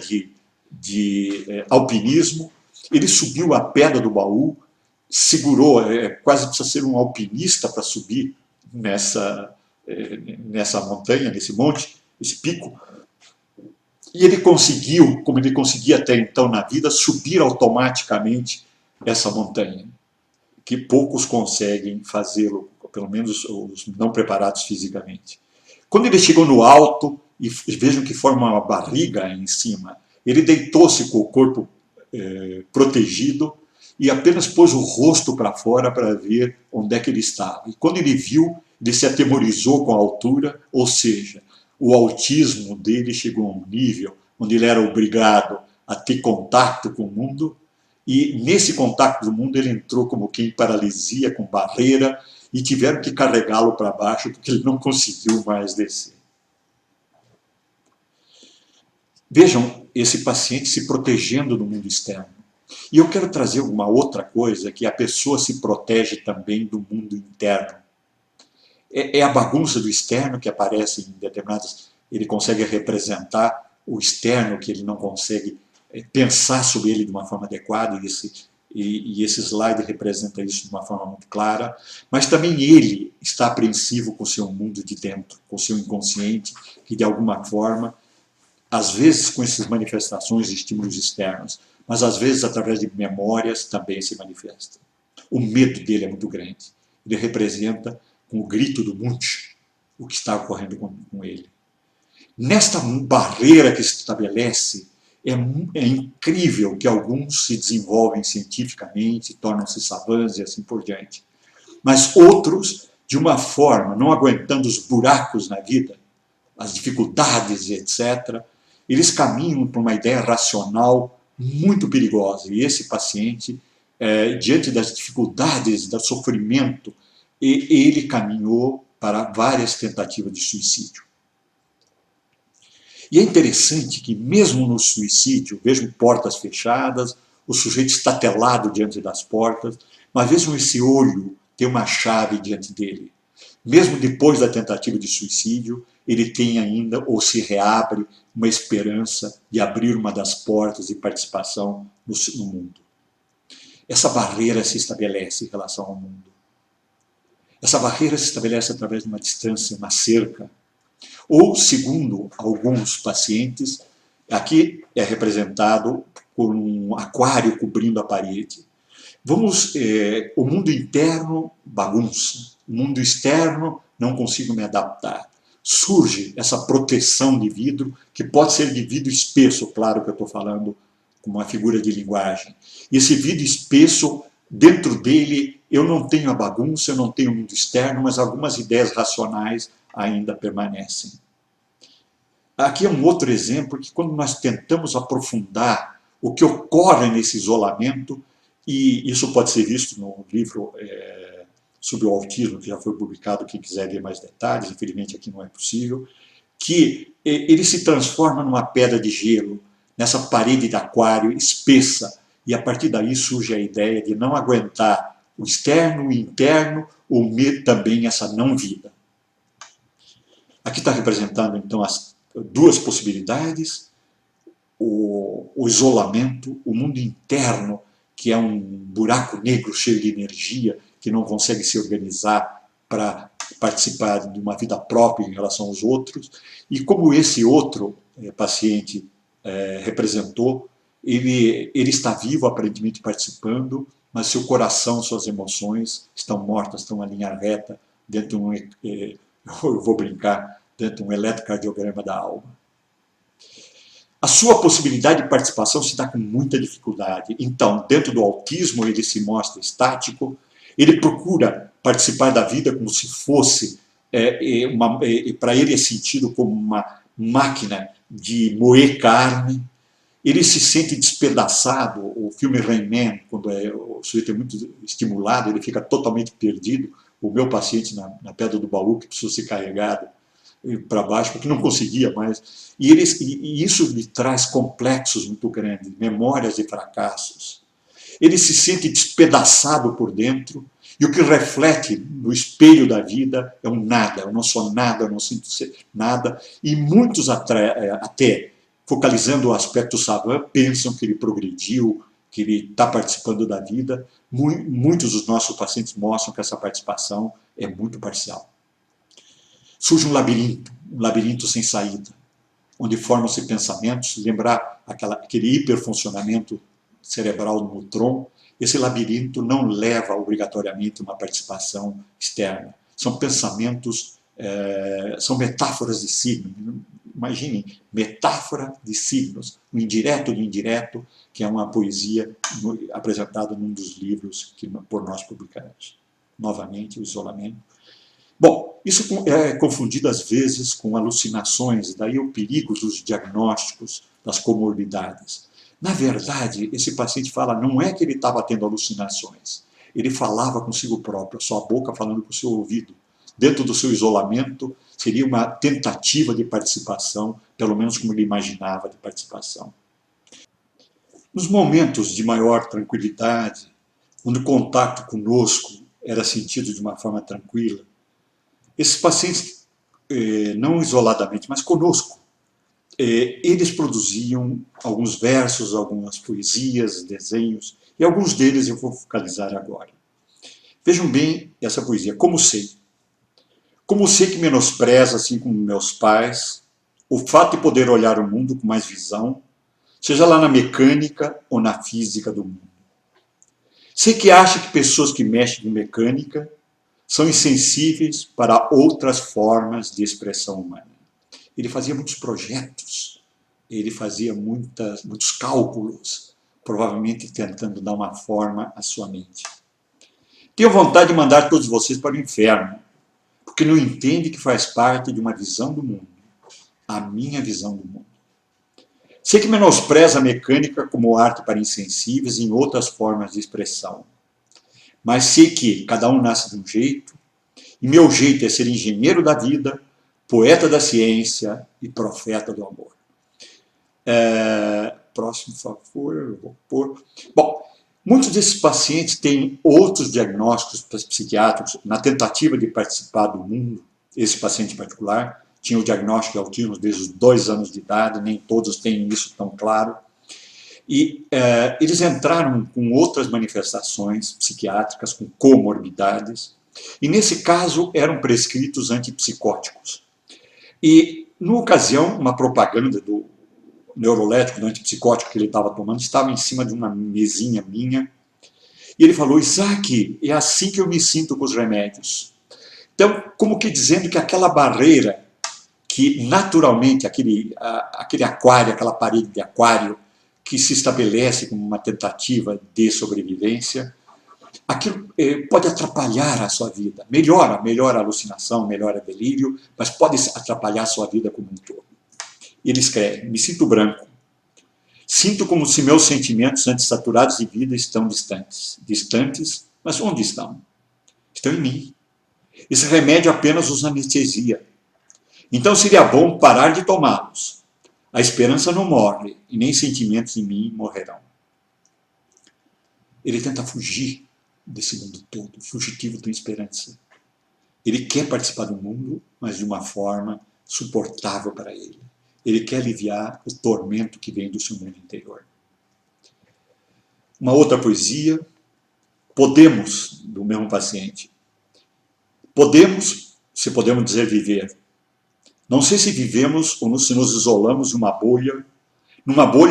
de alpinismo. Ele subiu a Pedra do Baú, segurou, quase precisa ser um alpinista para subir nessa montanha, nesse monte, esse pico. E ele conseguiu, como ele conseguia até então na vida, subir automaticamente essa montanha, que poucos conseguem fazê-lo, pelo menos os não preparados fisicamente. Quando ele chegou no alto, e vejam que forma uma barriga em cima, ele deitou-se com o corpo protegido e apenas pôs o rosto para fora para ver onde é que ele estava. E quando ele viu, ele se atemorizou com a altura, ou seja, o autismo dele chegou a um nível onde ele era obrigado a ter contato com o mundo, e nesse contato do mundo ele entrou como que em paralisia, com barreira, e tiveram que carregá-lo para baixo porque ele não conseguiu mais descer. Vejam esse paciente se protegendo do mundo externo. E eu quero trazer uma outra coisa, que a pessoa se protege também do mundo interno. É a bagunça do externo que aparece em determinadas... Ele consegue representar o externo, que ele não consegue pensar sobre ele de uma forma adequada, e esse slide representa isso de uma forma muito clara, mas também ele está apreensivo com o seu mundo de dentro, com o seu inconsciente, que de alguma forma, às vezes com essas manifestações de estímulos externos, mas às vezes através de memórias também se manifesta. O medo dele é muito grande. Ele representa, com o grito do monte, o que está ocorrendo com ele. Nesta barreira que se estabelece, é incrível que alguns se desenvolvem cientificamente, tornam-se savants e assim por diante. Mas outros, de uma forma, não aguentando os buracos na vida, as dificuldades, etc., eles caminham para uma ideia racional muito perigosa. E esse paciente, diante das dificuldades, do sofrimento, ele caminhou para várias tentativas de suicídio. E é interessante que, mesmo no suicídio, vejam portas fechadas, o sujeito estatelado diante das portas, mas vejam esse olho ter uma chave diante dele. Mesmo depois da tentativa de suicídio, ele tem ainda, ou se reabre, uma esperança de abrir uma das portas de participação no mundo. Essa barreira se estabelece em relação ao mundo. Essa barreira se estabelece através de uma distância, uma cerca. Ou, segundo alguns pacientes, aqui é representado por um aquário cobrindo a parede. O mundo interno, bagunça. O mundo externo, não consigo me adaptar. Surge essa proteção de vidro, que pode ser de vidro espesso, claro que eu estou falando com uma figura de linguagem. E esse vidro espesso, dentro dele, eu não tenho a bagunça, eu não tenho o mundo externo, mas algumas ideias racionais ainda permanecem. Aqui é um outro exemplo que, quando nós tentamos aprofundar o que ocorre nesse isolamento, e isso pode ser visto no livro sobre o autismo, que já foi publicado, quem quiser ver mais detalhes, infelizmente aqui não é possível, que ele se transforma numa pedra de gelo, nessa parede de aquário espessa, e a partir daí surge a ideia de não aguentar o externo, o interno, ou também essa não-vida. Aqui está representando, então, as duas possibilidades. o isolamento, o mundo interno, que é um buraco negro cheio de energia, que não consegue se organizar para participar de uma vida própria em relação aos outros, e como esse outro paciente representou, ele está vivo, aparentemente participando, mas seu coração, suas emoções estão mortas, estão em linha reta, dentro de um, eu vou brincar, dentro de um eletrocardiograma da alma. A sua possibilidade de participação se dá com muita dificuldade. Então, dentro do autismo, ele se mostra estático, ele procura participar da vida como se fosse, para ele é sentido como uma máquina de moer carne. Ele se sente despedaçado. O filme Rain Man, quando o sujeito é muito estimulado, ele fica totalmente perdido. O meu paciente na Pedra do Baú, que precisou ser carregado para baixo, porque não conseguia mais. E isso lhe traz complexos muito grandes, memórias de fracassos. Ele se sente despedaçado por dentro, e o que reflete no espelho da vida é um nada. Eu não sou nada, eu não sinto nada. E muitos até focalizando o aspecto savant, pensam que ele progrediu, que ele está participando da vida. Muitos dos nossos pacientes mostram que essa participação é muito parcial. Surge um labirinto sem saída, onde formam-se pensamentos, lembrar aquele hiperfuncionamento cerebral no tronco. Esse labirinto não leva obrigatoriamente uma participação externa. São pensamentos, são metáforas de signos. Imaginem, metáfora de signos, o indireto do indireto, que é uma poesia apresentada num dos livros que por nós publicamos. Novamente, o isolamento. Bom, isso é confundido às vezes com alucinações, daí o perigo dos diagnósticos, das comorbidades. Na verdade, esse paciente fala, não é que ele estava tendo alucinações, ele falava consigo próprio, a sua boca falando com o seu ouvido. Dentro do seu isolamento, seria uma tentativa de participação, pelo menos como ele imaginava de participação. Nos momentos de maior tranquilidade, onde o contato conosco era sentido de uma forma tranquila, esses pacientes, não isoladamente, mas conosco, eles produziam alguns versos, algumas poesias, desenhos, e alguns deles eu vou focalizar agora. Vejam bem essa poesia, Como sei. Como sei que menospreza, assim como meus pais, o fato de poder olhar o mundo com mais visão, seja lá na mecânica ou na física do mundo. Sei que acha que pessoas que mexem com mecânica são insensíveis para outras formas de expressão humana. Ele fazia muitos projetos, ele fazia muitos cálculos, provavelmente tentando dar uma forma à sua mente. Tenho vontade de mandar todos vocês para o inferno, porque não entende que faz parte de uma visão do mundo, a minha visão do mundo. Sei que menospreza a mecânica como arte para insensíveis em outras formas de expressão, mas sei que cada um nasce de um jeito, e meu jeito é ser engenheiro da vida, poeta da ciência e profeta do amor. Próximo favor, eu vou pôr. Bom, muitos desses pacientes têm outros diagnósticos psiquiátricos na tentativa de participar do mundo. Esse paciente em particular tinha o diagnóstico de autismo desde os 2 anos de idade, nem todos têm isso tão claro. E eles entraram com outras manifestações psiquiátricas, com comorbidades, e nesse caso eram prescritos antipsicóticos. E, na ocasião, uma propaganda do neurolético, do antipsicótico que ele estava tomando, estava em cima de uma mesinha minha, e ele falou, Isaac, é assim que eu me sinto com os remédios. Então, como que dizendo que aquela barreira, que naturalmente, aquele aquário, aquela parede de aquário, que se estabelece como uma tentativa de sobrevivência, aquilo pode atrapalhar a sua vida. Melhora a alucinação, melhora o delírio, mas pode atrapalhar a sua vida como um todo. E ele escreve, me sinto branco. Sinto como se meus sentimentos antes saturados de vida estão distantes. Distantes, mas onde estão? Estão em mim. Esse remédio apenas os anestesia. Então seria bom parar de tomá-los. A esperança não morre, e nem sentimentos em mim morrerão. Ele tenta fugir desse mundo todo, fugitivo tem esperança. Ele quer participar do mundo, mas de uma forma suportável para ele. Ele quer aliviar o tormento que vem do seu mundo interior. Uma outra poesia, podemos, do mesmo paciente. Podemos, se podemos dizer viver. Não sei se vivemos ou se nos isolamos numa bolha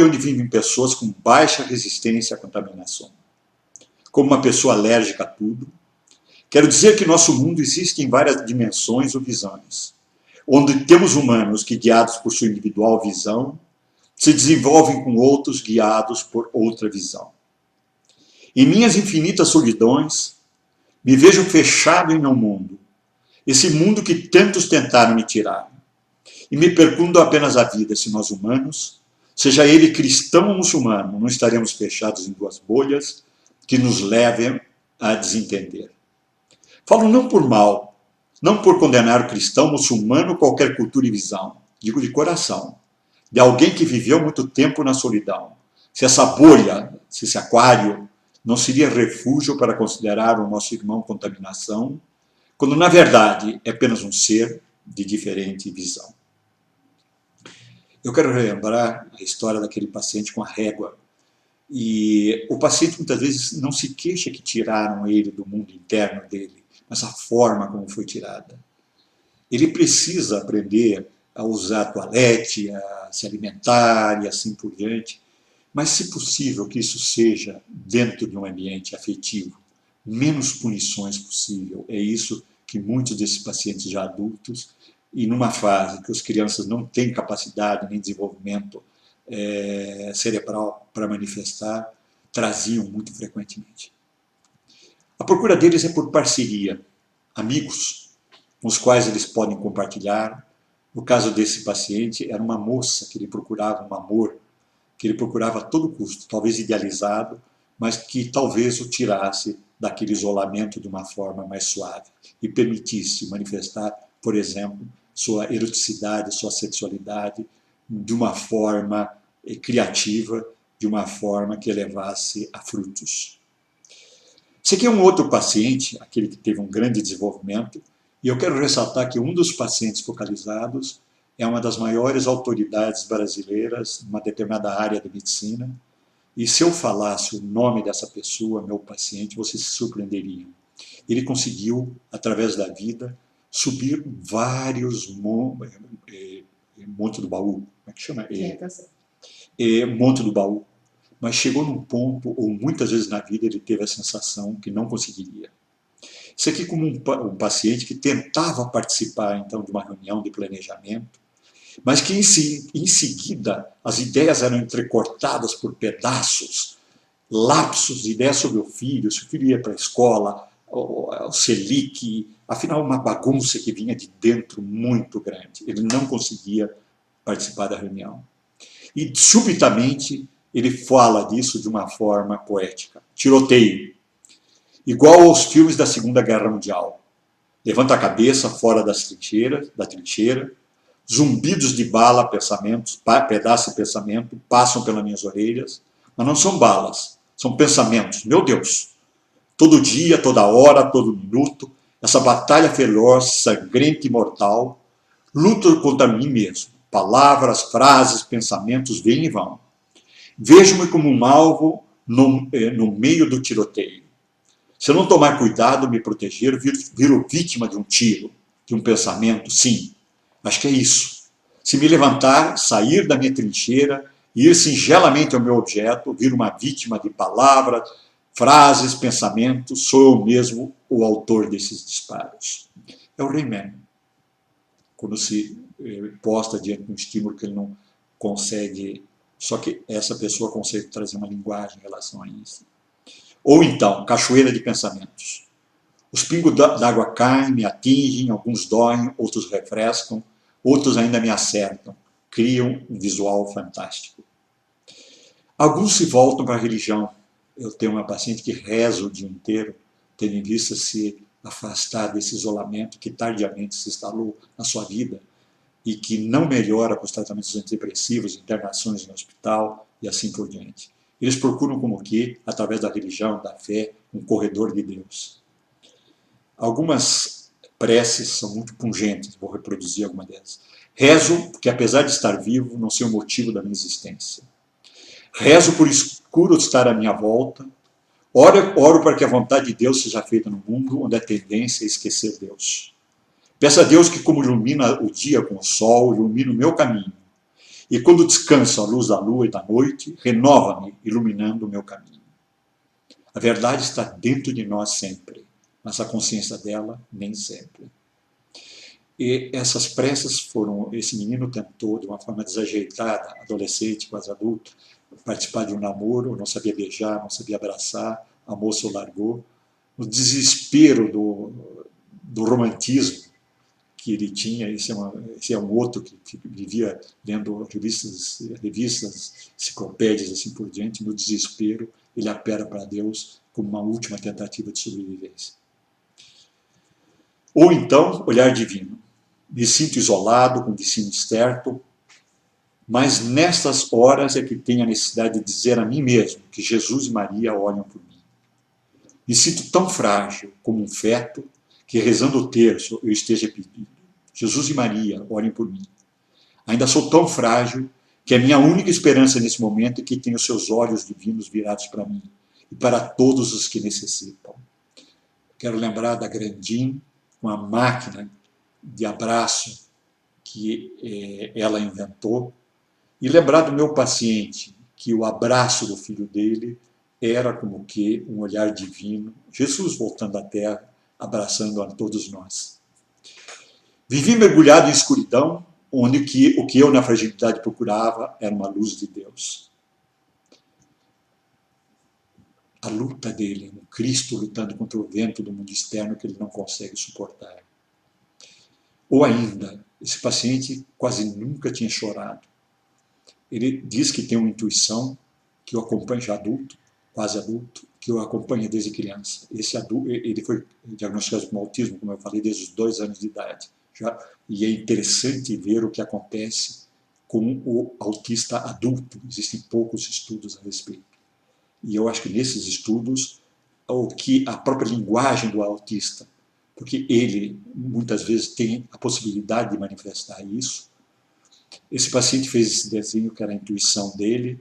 onde vivem pessoas com baixa resistência à contaminação. Como uma pessoa alérgica a tudo. Quero dizer que nosso mundo existe em várias dimensões ou visões, onde temos humanos que, guiados por sua individual visão, se desenvolvem com outros guiados por outra visão. Em minhas infinitas solidões, me vejo fechado em meu mundo, esse mundo que tantos tentaram me tirar, e me pergunto apenas a vida se nós humanos, seja ele cristão ou muçulmano, não estaremos fechados em duas bolhas que nos levem a desentender. Falo não por mal, não por condenar o cristão, muçulmano, qualquer cultura e visão, digo de coração, de alguém que viveu muito tempo na solidão. Se essa bolha, se esse aquário, não seria refúgio para considerar o nosso irmão contaminação, quando na verdade é apenas um ser de diferente visão. Eu quero relembrar a história daquele paciente com a régua. E o paciente muitas vezes não se queixa que tiraram ele do mundo interno dele, mas a forma como foi tirada. Ele precisa aprender a usar toalete, a se alimentar e assim por diante, mas se possível que isso seja dentro de um ambiente afetivo, menos punições possível. É isso que muitos desses pacientes já adultos, e numa fase que as crianças não têm capacidade nem desenvolvimento cerebral para manifestar, traziam muito frequentemente. A procura deles é por parceria, amigos com os quais eles podem compartilhar. No caso desse paciente, era uma moça que ele procurava um amor, que ele procurava a todo custo, talvez idealizado, mas que talvez o tirasse daquele isolamento de uma forma mais suave e permitisse manifestar, por exemplo, sua eroticidade, sua sexualidade de uma forma criativa, de uma forma que levasse a frutos. Esse aqui é um outro paciente, aquele que teve um grande desenvolvimento, e eu quero ressaltar que um dos pacientes focalizados é uma das maiores autoridades brasileiras numa determinada área de medicina, e se eu falasse o nome dessa pessoa, meu paciente, vocês se surpreenderiam. Ele conseguiu, através da vida, subir vários Monte do Baú, como é que chama? Monte do Baú. Mas chegou num ponto, ou muitas vezes na vida, ele teve a sensação que não conseguiria. Isso aqui como um paciente que tentava participar, então, de uma reunião de planejamento, mas que em seguida as ideias eram entrecortadas por pedaços, lapsos de ideias sobre o filho, se o filho ia para a escola, o Selic, afinal uma bagunça que vinha de dentro muito grande. Ele não conseguia participar da reunião. E subitamente ele fala disso de uma forma poética. Tiroteio. Igual aos filmes da Segunda Guerra Mundial. Levanta a cabeça fora da trincheira, zumbidos de bala, pensamentos, pedaços de pensamento passam pelas minhas orelhas, mas não são balas, são pensamentos. Meu Deus! Todo dia, toda hora, todo minuto, essa batalha feroz, sangrenta e mortal, luto contra mim mesmo. Palavras, frases, pensamentos vêm e vão. Vejo-me como um alvo no meio do tiroteio. Se eu não tomar cuidado, me proteger, viro vítima de um tiro, de um pensamento, sim. Acho que é isso. Se me levantar, sair da minha trincheira, ir singelamente ao meu objeto, viro uma vítima de palavras, frases, pensamentos, sou eu mesmo o autor desses disparos. É o Rayman. Quando se posta diante de um estímulo que ele não consegue, só que essa pessoa consegue trazer uma linguagem em relação a isso. Ou então, cachoeira de pensamentos. Os pingos d'água caem, me atingem, alguns doem, outros refrescam, outros ainda me acertam, criam um visual fantástico. Alguns se voltam para a religião. Eu tenho uma paciente que reza o dia inteiro, tendo em vista se afastar desse isolamento que tardiamente se instalou na sua vida e que não melhora com os tratamentos antidepressivos, internações em hospital e assim por diante. Eles procuram como que, através da religião, da fé, um corredor de Deus. Algumas preces são muito pungentes, vou reproduzir alguma delas. Rezo porque, apesar de estar vivo, não sei o motivo da minha existência. Rezo por escuro estar à minha volta. Oro para que a vontade de Deus seja feita no mundo, onde a tendência é esquecer Deus. Peço a Deus que, como ilumina o dia com o sol, ilumine o meu caminho. E quando descanso à luz da lua e da noite, renova-me, iluminando o meu caminho. A verdade está dentro de nós sempre, mas a consciência dela nem sempre. E essas preces foram, esse menino tentou, de uma forma desajeitada, adolescente, quase adulto, participar de um namoro, não sabia beijar, não sabia abraçar, a moça o largou. No desespero do romantismo que ele tinha, esse é um outro que vivia lendo revistas, enciclopédias, assim por diante, no desespero, ele apela para Deus como uma última tentativa de sobrevivência. Ou então, olhar divino. Me sinto isolado, com o destino certo, mas nestas horas é que tenho a necessidade de dizer a mim mesmo que Jesus e Maria olham por mim. Me sinto tão frágil como um feto que, rezando o terço, eu esteja pedindo: Jesus e Maria, olhem por mim. Ainda sou tão frágil que a minha única esperança nesse momento é que tenho seus olhos divinos virados para mim e para todos os que necessitam. Quero lembrar da Grandin, uma máquina de abraço que ela inventou, e lembrar do meu paciente, que o abraço do filho dele era como que um olhar divino, Jesus voltando à Terra, abraçando a todos nós. Vivi mergulhado em escuridão, onde o que eu na fragilidade procurava era uma luz de Deus. A luta dele, um Cristo lutando contra o vento do mundo externo que ele não consegue suportar. Ou ainda, esse paciente quase nunca tinha chorado. Ele diz que tem uma intuição que o acompanha já adulto, quase adulto, que o acompanha desde criança. Esse adulto, ele foi diagnosticado com autismo, como eu falei, desde os 2 anos de idade. E é interessante ver o que acontece com o autista adulto. Existem poucos estudos a respeito. E eu acho que nesses estudos, o que a própria linguagem do autista, porque ele muitas vezes tem a possibilidade de manifestar isso. Esse paciente fez esse desenho que era a intuição dele,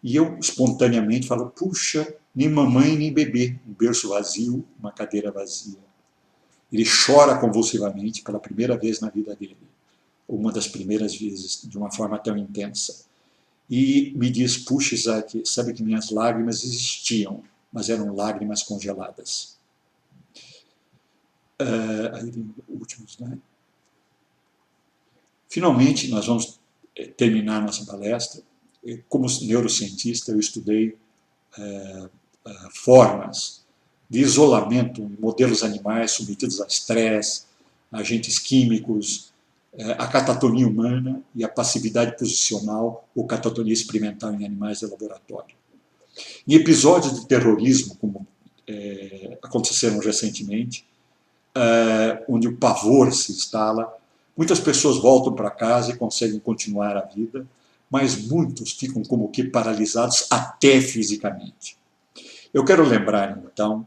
e eu espontaneamente falo: puxa, nem mamãe nem bebê, um berço vazio, uma cadeira vazia. Ele chora convulsivamente pela primeira vez na vida dele, uma das primeiras vezes, de uma forma tão intensa. E me diz: puxa, Isaac, sabe que minhas lágrimas existiam, mas eram lágrimas congeladas. Aí vem o último slide. Finalmente, nós vamos terminar nossa palestra. Como neurocientista, eu estudei formas de isolamento em modelos animais submetidos a estresse, agentes químicos, a catatonia humana e a passividade posicional ou catatonia experimental em animais de laboratório. Em episódios de terrorismo, como aconteceram recentemente, onde o pavor se instala, muitas pessoas voltam para casa e conseguem continuar a vida, mas muitos ficam como que paralisados até fisicamente. Eu quero lembrar, então,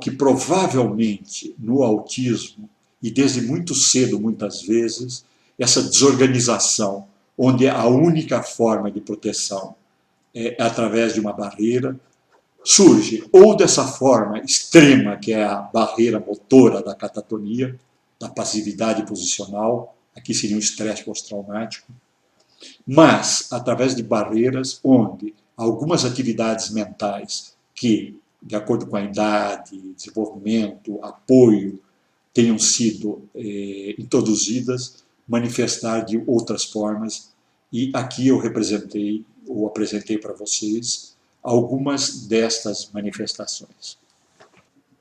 que provavelmente no autismo, e desde muito cedo, muitas vezes, essa desorganização, onde a única forma de proteção é através de uma barreira, surge ou dessa forma extrema, que é a barreira motora da catatonia, da passividade posicional, aqui seria um estresse pós-traumático, mas através de barreiras onde algumas atividades mentais que, de acordo com a idade, desenvolvimento, apoio, tenham sido introduzidas, manifestar de outras formas. E aqui eu representei, ou apresentei para vocês, algumas destas manifestações.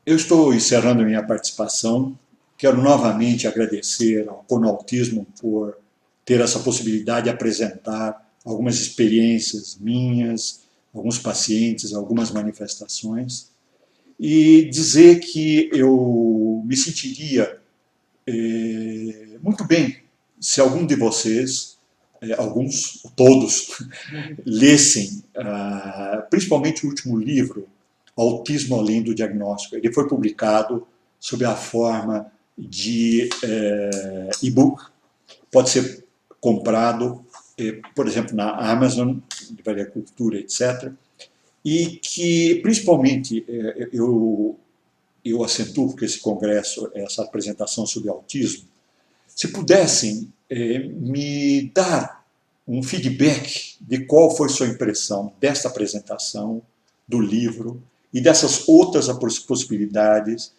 Eu estou encerrando a minha participação. Quero novamente agradecer ao Conautismo por ter essa possibilidade de apresentar algumas experiências minhas, alguns pacientes, algumas manifestações, e dizer que eu me sentiria muito bem se algum de vocês, alguns, todos, lessem principalmente o último livro, Autismo Além do Diagnóstico. Ele foi publicado sob a forma de e-book, pode ser comprado, por exemplo, na Amazon, Livraria Cultura, etc., e que, principalmente, eu acentuo que esse congresso, essa apresentação sobre autismo, se pudessem me dar um feedback de qual foi sua impressão desta apresentação, do livro e dessas outras possibilidades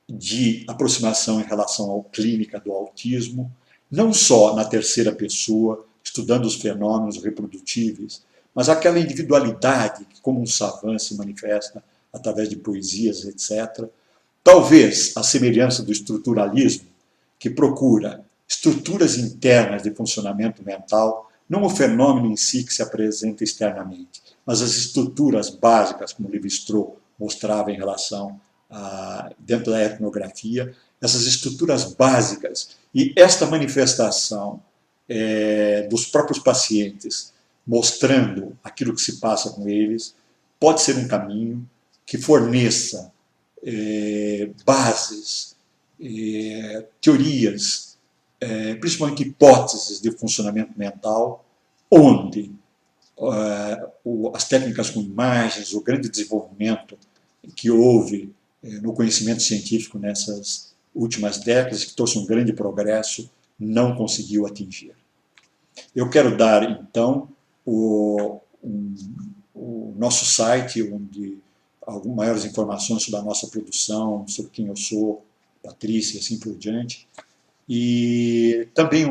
de aproximação em relação à clínica do autismo, não só na terceira pessoa, estudando os fenômenos reprodutíveis, mas aquela individualidade que, como um savant, se manifesta através de poesias, etc. Talvez a semelhança do estruturalismo, que procura estruturas internas de funcionamento mental, não o fenômeno em si que se apresenta externamente, mas as estruturas básicas, como Lévi-Strauss mostrava em relação dentro da etnografia, essas estruturas básicas e esta manifestação dos próprios pacientes mostrando aquilo que se passa com eles, pode ser um caminho que forneça bases, teorias, principalmente hipóteses de funcionamento mental, onde as técnicas com imagens, o grande desenvolvimento que houve no conhecimento científico nessas últimas décadas, que trouxe um grande progresso, não conseguiu atingir. Eu quero dar, então, o nosso site, onde algumas maiores informações sobre a nossa produção, sobre quem eu sou, Patrícia, assim por diante. E também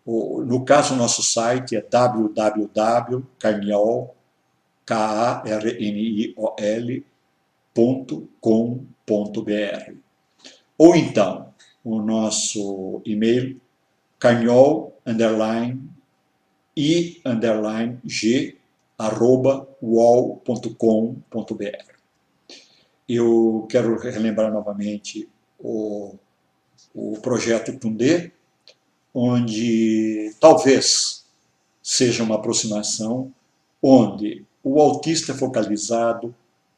no caso, o nosso site é www.carniol.com.br. Ou então, o nosso e-mail, carniol_g@uol.com.br. Eu quero relembrar novamente o projeto Tundê, onde talvez seja uma aproximação onde o autista é focalizado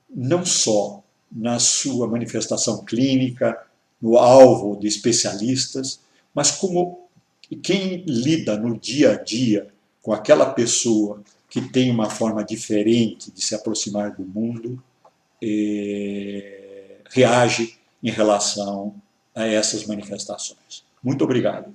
não só na sua manifestação clínica, no alvo de especialistas, mas como quem lida no dia a dia com aquela pessoa que tem uma forma diferente de se aproximar do mundo, reage em relação a essas manifestações. Muito obrigado.